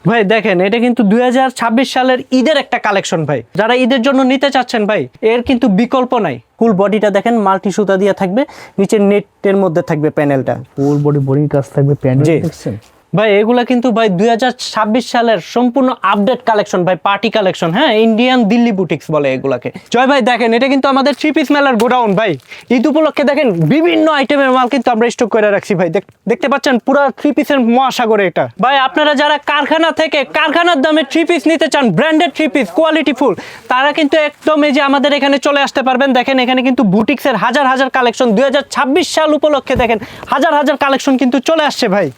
ভাই দেখেন এটা কিন্তু 2026 সালের ঈদের একটা কালেকশন ভাই, যারা ঈদের জন্য নিতে চাচ্ছেন ভাই এর কিন্তু বিকল্প নাই। ফুল বডিটা দেখেন মাল্টি সুতা দিয়ে থাকবে, নিচে নেটের মধ্যে থাকবে প্যানেলটা, ফুল বডি বোরিং কাজ থাকবে, প্যানেল দেখছেন ভাই। এগুলা কিন্তু ভাই 2026 সালের সম্পূর্ণ আপডেট কালেকশন ভাই, পার্টি কালেকশন। হ্যাঁ, ইন্ডিয়ান দিল্লি বুটিক্স বলে এগুলাকে। জয় ভাই দেখেন এটা কিন্তু আমাদের 3 পিস মেলার গোডাউন ভাই। ঈদ উপলক্ষে দেখেন বিভিন্ন আইটেমের মাল কিন্তু আমরা স্টক করে রাখছি ভাই। দেখতে পাচ্ছেন পুরো 3 পিসের মহাসাগরে এটা ভাই। আপনারা যারা কারখানা থেকে কারখানার দামে 3 পিস নিতে চান, ব্র্যান্ডেড 3 পিস কোয়ালিটি ফুল, তারা কিন্তু একদম এই যে আমাদের এখানে চলে আসতে পারবেন। দেখেন এখানে কিন্তু বুটিক্সের হাজার হাজার কালেকশন 2026 সাল উপলক্ষে দেখেন হাজার হাজার কালেকশন কিন্তু চলে আসছে ভাই।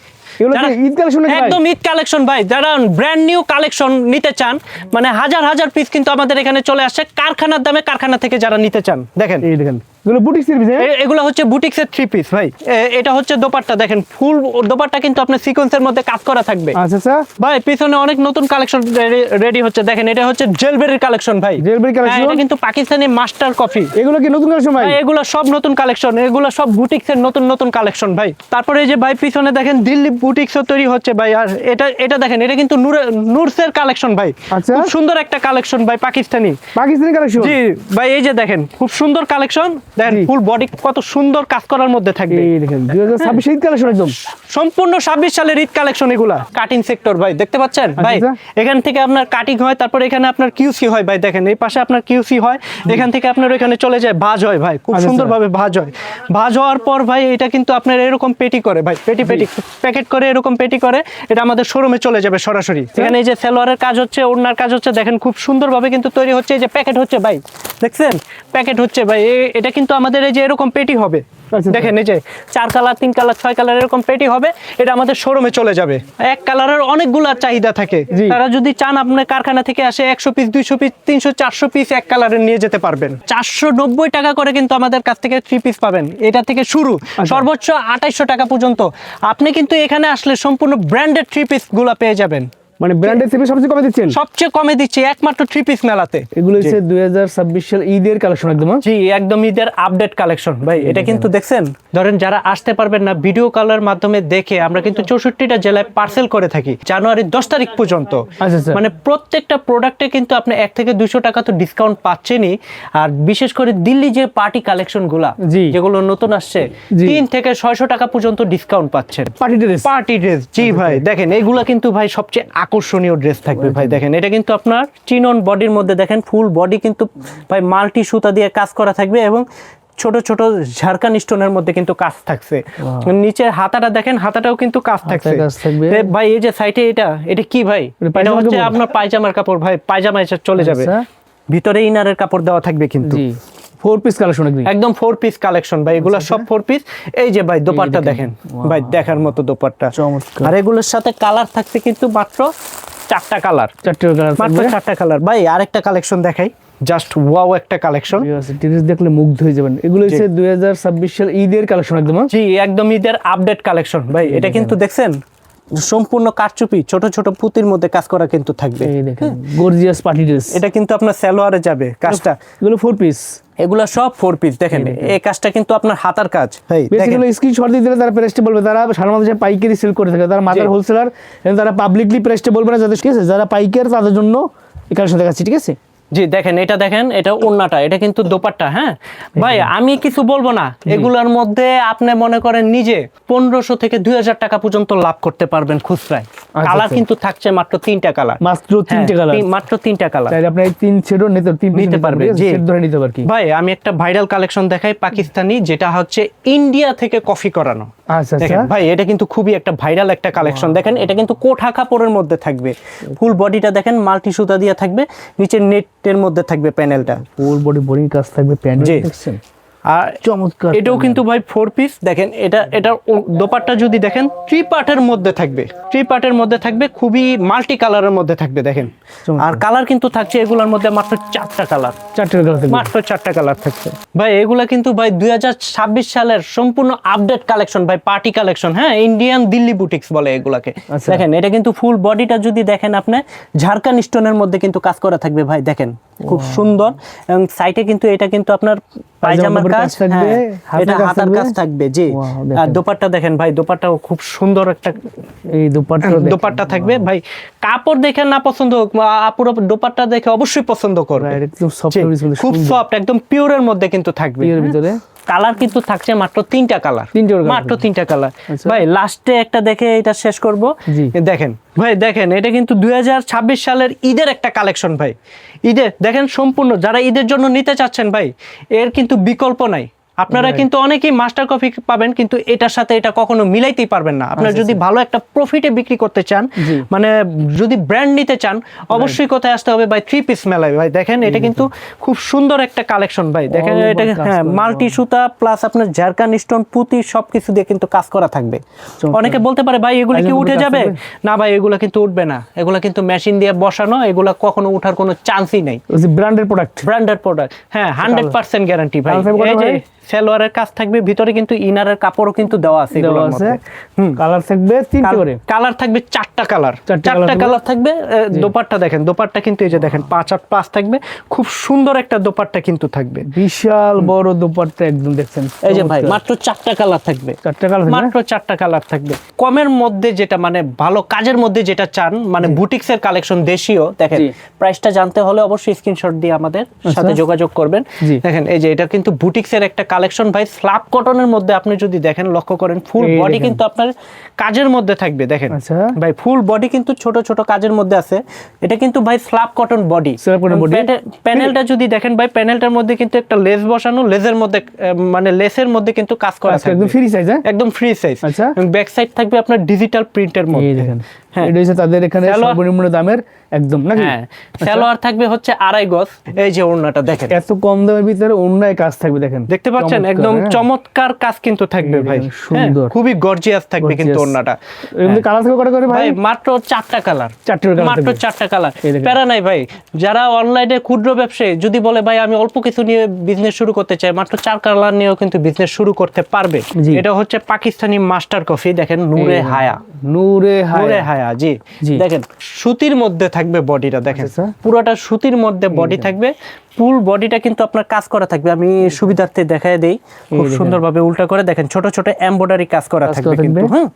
একদম ঈদ কালেকশন ভাই, যারা ব্র্যান্ড নিউ কালেকশন নিতে চান, মানে হাজার হাজার পিস কিন্তু আমাদের এখানে চলে আসছে কারখানার দামে, কারখানা থেকে যারা নিতে চান। দেখেন এই দেখেন এগুলো হচ্ছে বুটিক্সের 3 পিস ভাই। এটা হচ্ছে দোপাট্টা, দেখেন ফুল দোপাট্টা কিন্তু আপনার সিকোয়েন্সের মধ্যে কাজ করা থাকবে। আচ্ছা ভাই পিছনে অনেক নতুন কালেকশন রেডি হচ্ছে। দেখেন এটা হচ্ছে জেলবেরির কালেকশন ভাই। জেলবেরি কালেকশন এটা কিন্তু পাকিস্তানি মাস্টার কফি। এগুলো কি নতুন কালেকশন ভাই? এগুলো সব নতুন কালেকশন, এগুলো সব বুটিক্সের নতুন নতুন কালেকশন ভাই। তারপরে এই যে ভাই পিছনে দেখেন দিল্লি বুটিক্সও তৈরি হচ্ছে ভাই। আর এটা দেখেন এটা কিন্তু নুরসের কালেকশন ভাই। আচ্ছা, খুব সুন্দর একটা কালেকশন ভাই, পাকিস্তানি কালেকশন। জি ভাই, এই যে দেখেন খুব সুন্দর কালেকশন। দেখেন ফুল বডি কত সুন্দর কাজ করার মধ্যে থাকবে। এই দেখেন 2026 ঈদ কালেকশন, একদম সম্পূর্ণ 26 সালের ঈদ কালেকশন এগুলা। কাটিং সেক্টর ভাই, দেখতে পাচ্ছেন ভাই। এখান থেকে আপনার কাটিং হয়, তারপর এখানে আপনার কিউসি হয় ভাই। দেখেন এই পাশে আপনার কিউসি হয়, এখান থেকে আপনার এখানে চলে যায় ভাঁজ হয় ভাই। খুব সুন্দরভাবে ভাঁজ হয়। ভাঁজ হওয়ার পর ভাই এটা কিন্তু আপনার এরকম পেটি করে ভাই, পেটি প্যাকেট করে এরকম পেটি করে এটা আমাদের শোরুমে চলে যাবে সরাসরি। এখানে এই যে সালোয়ারের কাজ হচ্ছে, ওড়নার কাজ হচ্ছে, দেখেন খুব সুন্দরভাবে কিন্তু তৈরি হচ্ছে। এই যে প্যাকেট হচ্ছে ভাই, দেখছেন প্যাকেট হচ্ছে ভাই। এটা কিন্তু আমাদের এই যে এরকম পেটি হবে, দেখেন এই যে 4 কালার 3 কালার 6 কালার এরকম পেটি হবে। এটা আমাদের শোরুমে চলে যাবে। এক কালারের অনেকগুলা চাহিদা থাকে, তারা যদি চান আপনার কারখানা থেকে আসে 100 পিস 200 পিস 300 400 পিস এক কালারের নিয়ে যেতে পারবেন। 490 টাকা করে কিন্তু আমাদের কাছ থেকে 3 পিস পাবেন। এটা থেকে শুরু, সর্বোচ্চ 2800 টাকা পর্যন্ত। আপনি কিন্তু এখানে আসলে সম্পূর্ণ ব্র্যান্ডেড 3 পিস গুলা পেয়ে যাবেন। মানে ব্র্যান্ডেড থেকে সবচেয়ে কমে দিচ্ছেন? সবচেয়ে কমে দিচ্ছি একমাত্র 3 পিস মেলাতে। এগুলো হচ্ছে 2026 সাল ঈদের কালেকশন একদম। জি একদম ঈদের আপডেট কালেকশন ভাই। এটা কিন্তু দেখছেন, ধরেন যারা আসতে পারবেন না, ভিডিও কলের মাধ্যমে দেখে আমরা কিন্তু 64টা জেলায় পার্সেল করে থাকি জানুয়ারি 10 তারিখ পর্যন্ত। মানে প্রত্যেকটা প্রোডাক্টে কিন্তু আপনি 1 থেকে 200 টাকা তো ডিসকাউন্ট পাচ্ছেনই। আর বিশেষ করে দিল্লি যে পার্টি কালেকশন গুলা যেগুলো নতুন আসছে, 3 থেকে 600 টাকা পর্যন্ত ডিসকাউন্ট পাচ্ছেন। পার্টি ড্রেস জি ভাই। দেখেন এইগুলা কিন্তু ভাই সবচেয়ে আকর্ষণীয় ড্রেস থাকবে ভাই। দেখেন এটা কিন্তু আপনার চিনন বডির মধ্যে, দেখেন ফুল বডি কিন্তু ভাই মাল্টি সুতা দিয়ে কাজ করা থাকবে এবং ছোট ছোট ঝাড়খান স্টোনের মধ্যে কিন্তু কাজ থাকছে। নিচের হাতাটা দেখেন, হাতাটাও কিন্তু কাজ থাকছে ভাই। এই যে সাইডে এটা কি ভাই? এটা হচ্ছে আপনার পায়জামার কাপড় ভাই, পায়জামা এসে চলে যাবে। ভিতরে ইনারের কাপড় দেওয়া থাকবে কিন্তু। 4 পিস কালেকশন একদম 4 পিস কালেকশন ভাই। এগুলো সব 4 পিস। এই যে ভাই দোপাট্টা দেখেন ভাই, দেখার মতো দোপাট্টা। আর এগুলোর সাথে কালার থাকছে কিন্তু মাত্র 4টা কালার, মাত্র 4টা কালার ভাই। আরেকটা কালেকশন দেখাই, জাস্ট ওয়াও একটা কালেকশন। ড্রেস দেখলে মুগ্ধ হয়ে যাবেন। এগুলো হচ্ছে 2026 সাল ঈদের কালেকশন একদম। জি একদম ঈদের আপডেট কালেকশন ভাই। এটা কিন্তু দেখছেন সম্পূর্ণ কারচুপি, ছোট ছোট পুঁতির মধ্যে কাজ করা কিন্তু থাকবে। এই দেখেন গর্জিয়াস পার্টি ড্রেস। এটা কিন্তু আপনার সালোয়ারে যাবে কাজটা। এগুলো 4 পিস, এগুলা সব 4 পিস। দেখেন এই কাজটা কিন্তু আপনার হাতার কাজ। বেসিক্যালি স্ক্রিনশট দিয়ে দিলে তারা প্রেসটে বলবে, তারা সারা মাসে পাইকারি সেল করে থাকে, তারা মাদার হোলসেলার, তারা পাবলিকলি প্রেসটে বলবে না, যাদের ঠিক আছে যারা পাইকার তাদের জন্য এই কালেকশন দেখাচ্ছি, ঠিক আছে। জি দেখেন দেখেন এটা ওড়নাটা, এটা কিন্তু দোপাট্টা। হ্যাঁ ভাই আমি কিছু বলবো না, এগুলোর মধ্যে আপনি মনে করেন নিজে 1500 থেকে 2000 টাকা পর্যন্ত লাভ করতে পারবেন খুচরায়। কালার কিন্তু থাকছে মাত্র 3টা কালার, মাত্র 3টা কালার, মাত্র 3টা কালার। তাই আপনি 3 শেডও নিতে পারবেন, সেট ধরে নিতে পারবেন। ভাই আমি একটা ভাইরাল কালেকশন দেখাই পাকিস্তানি, যেটা হচ্ছে ইন্ডিয়া থেকে কপি করানো। দেখেন ভাই এটা কিন্তু খুবই একটা ভাইরাল একটা কালেকশন। দেখেন এটা কিন্তু কোঠা কাপড়ের মধ্যে থাকবে। ফুল বডিটা দেখেন মাল্টি সুতা দিয়ে থাকবে, নিচে নেটের মধ্যে থাকবে প্যানেলটা। ফুল বডি বোরিং কাজ থাকবে, প্যানেল দেখছেন। আর চমৎকার এটাও কিন্তু ভাই 4 পিস। দেখেন এটা দোপাট্টা যদি দেখেন 3 পার্টের মধ্যে থাকবে, 3 পার্টের মধ্যে থাকবে, খুবই মাল্টি কালারের মধ্যে থাকবে। দেখেন আর কালার কিন্তু থাকছে এগুলোর মধ্যে মাত্র 4টা কালার, মাত্র 4টা কালার থাকছে ভাই। এগুলা কিন্তু ভাই 2026 সালের সম্পূর্ণ আপডেট কালেকশন ভাই, পার্টি কালেকশন। হ্যাঁ, ইন্ডিয়ান দিল্লি বুটিক্স বলে এগুলাকে। দেখেন এটা কিন্তু ফুল বডিটা যদি দেখেন আপনি ঝাড়খান স্টোনের মধ্যে কিন্তু কাজ করা থাকবে ভাই। দেখেন খুব সুন্দর। এবং সাইডে কিন্তু এটা কিন্তু আপনার পায়জামার কাজ থাকবে, হ্যাঁ, এটা হাতার কাজ থাকবে জি। Wow, আর দেখেন। দোপাট্টা দেখেন ভাই, দোপাট্টাও খুব সুন্দর একটা এই দোপাট্টা দোপাট্টা থাকবে ভাই। কাপড় দেখে না পছন্দ হোক, আপুরা দোপাট্টা দেখে অবশ্যই পছন্দ করবে। একদম সফট, জি, খুব সফট, একদম পিওরের মধ্যে কিন্তু থাকবে। এর ভিতরে কালার কিন্তু থাকছে মাত্র 3টা কালার, মাত্র 3টা কালার ভাই। লাস্টে একটা দেখে এটা শেষ করব। জি। দেখেন ভাই, দেখেন এটা কিন্তু 2026 সালের ঈদের একটা কালেকশন ভাই। ঈদের দেখেন সম্পূর্ণ, যারা ঈদের জন্য নিতে চাচ্ছেন ভাই, এর কিন্তু বিকল্প নাই। আপনারা কিন্তু অনেকেই মাস্টার কপি পাবেন, কিন্তু এটার সাথে এটা কখনো মিলাইতেই পারবেন না। আপনারা যদি ভালো একটা প্রফিটে বিক্রি করতে চান, মানে যদি ব্র্যান্ড নিতে চান, অবশ্যই কোথায় আসতে হবে ভাই? 3 পিস মেলায় ভাই। দেখেন এটা কিন্তু খুব সুন্দর একটা কালেকশন ভাই। দেখেন এটা হ্যাঁ, মাল্টি সুতা প্লাস আপনার জারকান স্টোন পুঁতি সবকিছু দিয়ে কিন্তু কাজ করা থাকবে। অনেকে বলতে পারে ভাই এগুলো কি উঠে যাবে? না ভাই, এগুলো কিন্তু উঠবে না। এগুলো কিন্তু মেশিন দিয়ে বসানো, এগুলো কখনো উঠার কোনো চান্সই নাই। ব্র্যান্ডের প্রোডাক্ট, ব্র্যান্ডেড প্রোডাক্ট, হ্যাঁ 100% গ্যারান্টি ভাই। এই যে সালোয়ারের কাজ থাকবে, ভিতরে কিন্তু ইনারের কাপড়ও কিন্তু দেওয়া আছে এগুলোর মধ্যে। কালার থাকবে 3টে করে, কালার থাকবে 4টা কালার, 4টা কালার থাকবে। দোপাট্টা দেখেন, দোপাট্টা কিন্তু এই যে দেখেন 5/8 থাকবে, খুব সুন্দর একটা দোপাট্টা কিন্তু থাকবে। বিশাল বড় দোপাট্টা একদম দেখছেন। এই যে ভাই মাত্র 4টা কালার থাকবে, 4টা কালার, মাত্র 4টা কালার থাকবে। কমের মধ্যে যেটা মানে ভালো কাজের মধ্যে যেটা চান, মানে বুটিক্সের কালেকশন দেশীয়, দেখেন প্রাইসটা জানতে হলে অবশ্যই স্ক্রিনশট দিয়ে আমাদের সাথে যোগাযোগ করবেন। দেখেন এই যে এটা কিন্তু বুটিক্সের একটা কালেকশন ভাই। স্ল্যাব কটনের মধ্যে আপনি যদি দেখেন, লক্ষ্য করেন, ফুল বডি কিন্তু আপনার কাজের মধ্যে থাকবে। দেখেন ভাই, ফুল বডি কিন্তু ছোট ছোট কাজের মধ্যে আছে। এটা কিন্তু ভাই স্ল্যাব কটন বডি। প্যানেলটা যদি দেখেন ভাই, প্যানেলটার মধ্যে কিন্তু একটা লেস বসানো, লেসের মধ্যে মানে লেসের মধ্যে কিন্তু কাজ করা থাকবে, একদম ফ্রি সাইজ, একদম ফ্রি সাইজ। এবং ব্যাক সাইড থাকবে আপনার ডিজিটাল প্রিন্টের মধ্যে। হ্যাঁ, এটা হচ্ছে তাদের এখানে সর্বনিম্ন দামের একদম নাকি। হ্যাঁ, সালোয়ার থাকবে হচ্ছে 2.5 গজ। এই যে ওড়নাটা দেখেন, এত কম দামের ভিতরে ওড়নায় কাজ থাকবে, দেখেন দেখতে পাচ্ছেন, একদম চমৎকার কাজ কিন্তু থাকবে ভাই। সুন্দর, খুবই গর্জিয়াস থাকবে কিন্তু ওড়নাটা। এমনি কালার থাকবে কটা করে ভাই? মাত্র 4টা কালার, 4টে কালার, মাত্র 4টা কালার। প্যারা নাই ভাই। যারা অনলাইনে ক্ষুদ্র ব্যবসায়ী যদি বলে ভাই আমি অল্প কিছু নিয়ে বিজনেস শুরু করতে চাই, মাত্র 4 কালার নিয়েও কিন্তু বিজনেস শুরু করতে পারবে। এটা হচ্ছে পাকিস্তানি মাস্টার কফি, দেখেন নূরে হায়া, নূরে হায়া জি। দেখেন সুতির মধ্যে থাকবে বডিটা, দেখেন পুরোটা সুতির মধ্যে বডি থাকবে। ফুল বডিটা কিন্তু আপনার কাজ করা থাকবে। আমি সুবিধার্থে দেখায় দেই, খুব সুন্দরভাবে উল্টা করে দেখেন, ছোট ছোট এমব্রয়ডারি কাজ করা থাকবে কিন্তু। হ্যাঁ,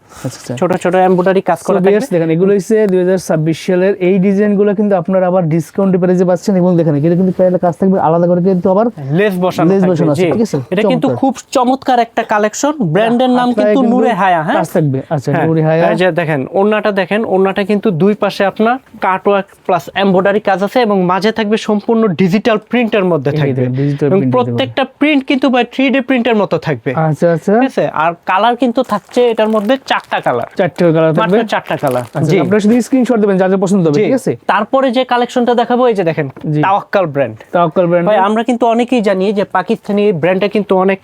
ছোট ছোট এমব্রয়ডারি কাজ করা থাকবে। দেখেন এগুলো হচ্ছে 2026 সালের এই ডিজাইনগুলো কিন্তু আপনারা আবার ডিসকাউন্ট প্রাইসে পাচ্ছেন। এবং দেখেন এটা কিন্তু প্যানেলে কাজ থাকবে আলাদা করে, কিন্তু আবার লেস বসানো আছে, ঠিক আছে। এটা কিন্তু খুব চমৎকার একটা কালেকশন। ব্র্যান্ডের নাম কিন্তু নূরে হায়া। হ্যাঁ, কাজ থাকবে। আচ্ছা, নূরে হায়া। এই যে দেখেন ওড়নাটা, দেখেন ওড়নাটা কিন্তু দুই পাশে আপনার কাটওয়ার্ক প্লাস এমব্রয়ডারি কাজ আছে, এবং মাঝে থাকবে সম্পূর্ণ ডিজিটাল প্রিন্টের মধ্যে থাকবে। এবং প্রত্যেকটা প্রিন্ট কিন্তু ভাই 3D প্রিন্টের মতো থাকবে। আচ্ছা আচ্ছা, ঠিক আছে। আর কালার কিন্তু থাকছে এটার মধ্যে 4টা কালার, 4টে কালার থাকবে, মাত্র 4টা কালার। জি, আপনারা শুধু স্ক্রিনশট দিবেন যা যা পছন্দ হবে, ঠিক আছে। তারপরে যে কালেকশনটা দেখাবো, এই যে দেখেন তাওয়াক্কাল ব্র্যান্ড। তাওয়াক্কাল ব্র্যান্ড ভাই আমরা কিন্তু অনেকেই জানি যে পাকিস্তানি ব্র্যান্ডটা কিন্তু অনেক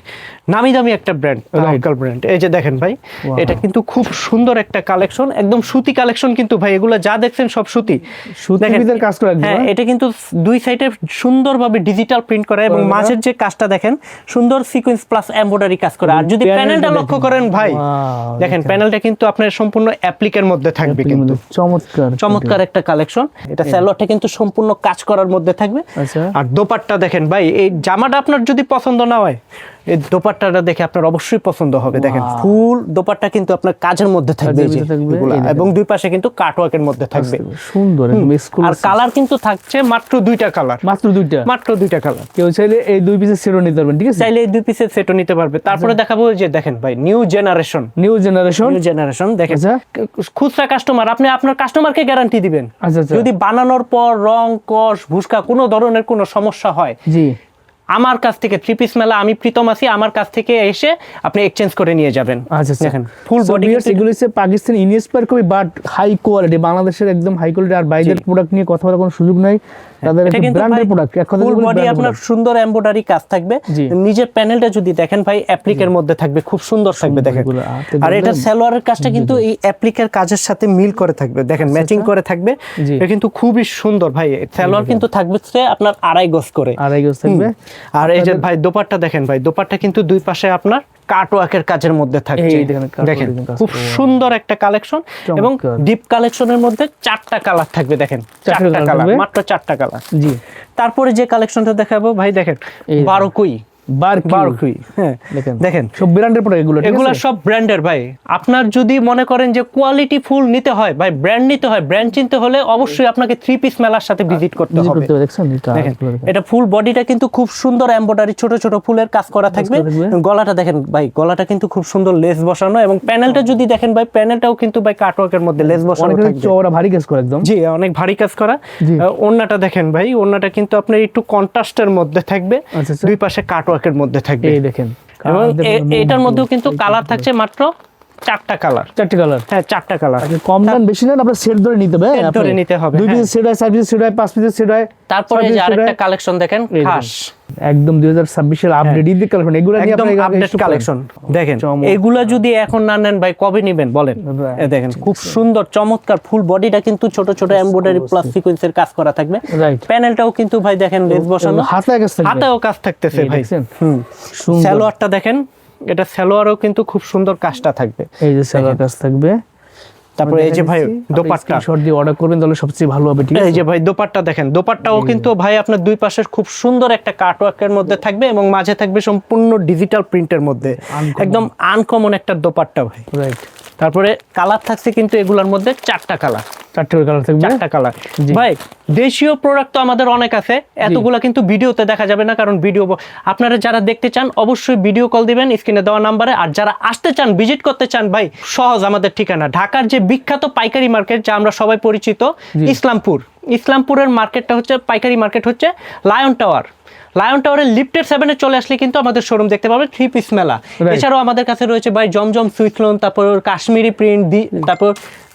নামি দামি একটা ব্র্যান্ড, তাওয়াক্কাল ব্র্যান্ড। এই যে দেখেন ভাই, এটা কিন্তু খুব সুন্দর একটা কালেকশন, একদম সুতি কালেকশন কিন্তু ভাই। এগুলো যা দেখছেন সব সুতি, সুতির ভিতর কাজ করা। হ্যাঁ, এটা কিন্তু দুই সাইডে সুন্দরভাবে ডিজিটাল প্রিন্ট করা, এবং মাঝের যে কাজটা দেখেন সুন্দর সিকোয়েন্স প্লাস এমব্রয়ডারি কাজ করা। আর যদি প্যানেলটা লক্ষ্য করেন ভাই, দেখেন প্যানেলটা কিন্তু আপনার সম্পূর্ণ অ্যাপ্লিকের মধ্যে থাকবে কিন্তু। চমৎকার একটা কালেকশন। এটা সালোয়ারটা কিন্তু সম্পূর্ণ কাজ করার মধ্যে থাকবে। আর দোপাট্টা দেখেন ভাই, এই জামাটা আপনার যদি পছন্দ না হয়, এই দোপাট্টাটা দেখে আপনার অবশ্যই পছন্দ হবে। দেখেন ফুল দোপাট্টা কিন্তু আপনার কাজের মধ্যে থাকবে, এবং দুই পাশে কিন্তু কাটওয়ার্কের মধ্যে থাকবে। সুন্দর, আর কালার কিন্তু থাকছে মাত্র 2টা কালার, মাত্র 2টা কালার। কেউ চাইলে এই 2 পিসের সেটও নিতে পারবেন, ঠিক আছে। চাইলে এই 2 পিসের সেটও নিতে পারবে। তারপরে দেখাবো যে দেখেন ভাই নিউ জেনারেশন দেখেন। খুচরা কাস্টমার, আপনি আপনার কাস্টমারকে গ্যারান্টি দিবেন। যদি বানানোর পর রং কস ভুসকা কোনো ধরনের কোনো সমস্যা হয়, জি, আমার কাছ থেকে 3 পিস মেলা, আমি প্রীতম আছি, আমার কাছ থেকে এসে আপনি এক্সচেঞ্জ করে নিয়ে যাবেন। দেখেন ফুল বডি। এগুলো হচ্ছে Pakistan inspire copy, but high quality, বাংলাদেশের একদম হাই কোয়ালিটি। আর বাইরের প্রোডাক্ট নিয়ে কথা বলার কোনো সুযোগ নাই, তাদের ব্র্যান্ডের প্রোডাক্ট। ফুল বডি আপনার সুন্দর এমব্রয়ডারি কাজ থাকবে। নিজের প্যানেলটা যদি দেখেন ভাই, অ্যাপ্লিকের মধ্যে থাকবে, খুব সুন্দর থাকবে দেখেন। আর এটা সালোয়ারের কাজটা কিন্তু এই অ্যাপ্লিকের কাজের সাথে মিল করে থাকবে, দেখেন ম্যাচিং করে থাকবে। এটা কিন্তু খুবই সুন্দর ভাই। সালোয়ার কিন্তু থাকবে আপনার 2.5 গজ করে, 2.5 গজ থাকবে। আর এই যে ভাই দোপাট্টা দেখেন ভাই, দোপাট্টা কিন্তু দুই পাশে আপনার কাটওয়ার্কের কাজের মধ্যে থাকছে। দেখেন খুব সুন্দর একটা কালেকশন, এবং ডিপ কালেকশনের মধ্যে 4টা কালার থাকবে। দেখেন 4টা কালার, মাত্র 4টা কালার। জি, তারপরে যে কালেকশনটা দেখাবো ভাই, দেখেন 12 কুই বারকিউ হ্যাঁ দেখেন সব ব্র্যান্ডের প্রোডাক্ট এগুলো, ঠিক এগুলা আছে? সব ব্র্যান্ডের ভাই। আপনার যদি মনে করেন যে কোয়ালিটি ফুল নিতে হয় ভাই, ব্র্যান্ড নিতে হয়, ব্র্যান্ড চিনতে হলে অবশ্যই আপনাকে 3 পিস মেলার সাথে ভিজিট করতে Visit হবে। করতে হবে, দেখছেন এটা দেখেন এটা ফুল বডিটা কিন্তু খুব সুন্দর এমব্রয়ডারি ছোট ছোট ফুলের কাজ করা থাকবে। থাকবে। গলাটা দেখেন ভাই, গলাটা কিন্তু খুব সুন্দর লেস বসানো, এবং প্যানেলটা যদি দেখেন ভাই, প্যানেলটাও কিন্তু ভাই কাটওয়ার্কের মধ্যে লেস বসানো অনেক থাকবে। চওড়া ভারী কাজ করে একদম। জি অনেক ভারী কাজ করা। জি। ওড়নাটা দেখেন ভাই, ওড়নাটা কিন্তু আপনার একটু কন্ট্রাস্টের মধ্যে থাকবে, আচ্ছা, আচ্ছা। দুই পাশে কাটওয়ার্কের মধ্যে থাকবে। এই দেখেন এবং এটার মধ্যেও কিন্তু কালার থাকছে মাত্র 4টা কালার। 4টা কালার। হ্যাঁ 4টা কালার। কম দাম বেশি না, আপনার সেট ধরে নিতে হবে। Set ধরে নিতে হবে, 2 হ্যাঁ। পিস সেট হয়, 4 পিস সেট হয়, 5 পিস সেট হয়। তারপরে 6 যে piece set আরেকটা হয়। কালেকশন দেখেন, এই দেখেন। খাস একদম 2026 এর আপডেট ঈদ কালেকশন, এগুলো নিয়ে একদম আপনি আপডেট কালেকশন দেখেন। চমৎকার। এগুলা যদি এখন না নেন ভাই, কবে নেবেন বলেন? Right. এ দেখেন খুব সুন্দর চমৎকার ফুল বডিটা কিন্তু ছোট ছোট এমব্রয়ডারি প্লাস সিকোয়েন্সের কাজ করা থাকবে। রাইট। প্যানেলটাও কিন্তু ভাই দেখেন লেস বসানো, হাতায় কাজ থাকবে। হাতেও কাজ থাকতেছে এই ভাই। দেখছেন? হুম সুন্দর। সালোয়ারটা দেখেন, এটা সালোয়ারও কিন্তু খুব সুন্দর কাজটা থাকবে। এই যে সালোয়ার কাজ থাকবে। তারপরে এই যে ভাই দোপাট্টা, শর্ট দিয়ে অর্ডার করবেন তাহলে সবচেয়ে ভালো হবে, ঠিক আছে? এই যে ভাই দোপাট্টা দেখেন, দোপাট্টাও কিন্তু ভাই আপনার দুই পাশের খুব সুন্দর একটা কাটওয়ার্কের মধ্যে থাকবে, এবং মাঝে থাকবে সম্পূর্ণ ডিজিটাল প্রিন্টের মধ্যে, একদম আনকমন একটা দোপাট্টা ভাই। রাইট। তারপরে কালার থাকছে কিন্তু এগুলোর মধ্যে 4টা কালার। 4টা কালার থাকবে। 4টা কালার জি। ভাই। দেশীয় প্রোডাক্ট তো আমাদের অনেক আছে, এতগুলা কিন্তু ভিডিওতে দেখা যাবে না, কারণ ভিডিও আপনারা যারা দেখতে চান অবশ্যই ভিডিও কল দিবেন স্ক্রিনে দেওয়া নাম্বারে। আর যারা আসতে চান, ভিজিট করতে চান ভাই, সহজ আমাদের ঠিকানা ঢাকার যে বিখ্যাত পাইকারি মার্কেট, যা আমরা সবাই পরিচিত, ইসলামপুর। ইসলামপুরের মার্কেটটা হচ্ছে, পাইকারি মার্কেট হচ্ছে লায়ন টাওয়ার। লায়ন টাওয়ারের লিফটের 7-এ চলে আসলে কিন্তু আমাদের শোরুম দেখতে পাবেন, 3 পিস মেলা। এছাড়াও আমাদের কাছে রয়েছে ভাই জমজম সুইথলন, তারপর কাশ্মীরি প্রিন্ট, তারপর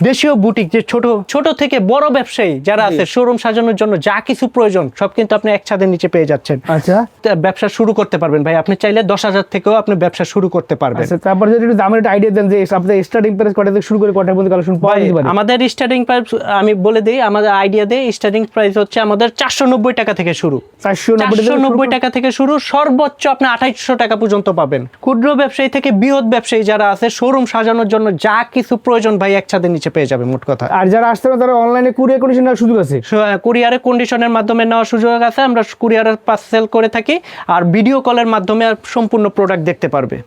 দেশীয় বুটিক, যে ছোট ছোট থেকে বড় ব্যবসায়ী যারা আছে, শোরুম সাজানোর জন্য যা কিছু প্রয়োজন সব কিন্তু আপনি এক ছাদের নিচে পেয়ে যাচ্ছেন। আচ্ছা। ব্যবসা শুরু করতে পারবেন ভাই, আপনি চাইলে 10,000 থেকেও আপনি ব্যবসা শুরু করতে পারবেন। আচ্ছা, তারপর যদি একটু দামের একটা আইডিয়া দেন যে আপনাদের স্টার্টিং প্রাইস কত থেকে শুরু করে কত পর্যন্ত কালেকশন পাওয়া যেতে পারে? আমাদের স্টার্টিং প্রাইস আমি বলে দিই, আমাদের আইডিয়া দেই। স্টার্টিং প্রাইস হচ্ছে আমাদের 490 টাকা থেকে শুরু। 490 টাকা থেকে শুরু, সর্বোচ্চ আপনি 2800 টাকা পর্যন্ত পাবেন। ক্ষুদ্র ব্যবসায়ী থেকে বৃহৎ ব্যবসায়ী যারা আছে, শোরুম সাজানোর জন্য যা কিছু প্রয়োজন ভাই এক ছাদের নিচে পেয়ে যাবে মোট কথা। আর যারা আসতে পারে তারা অনলাইনে কুরিয়ার কন্ডিশন নেওয়ার সুযোগ আছে। কুরিয়ারে কন্ডিশনের মাধ্যমে নেওয়ার সুযোগ আছে, আমরা কুরিয়ারের পার্সেল করে থাকি, আর ভিডিও কলের মাধ্যমে সম্পূর্ণ প্রোডাক্ট দেখতে পারবে।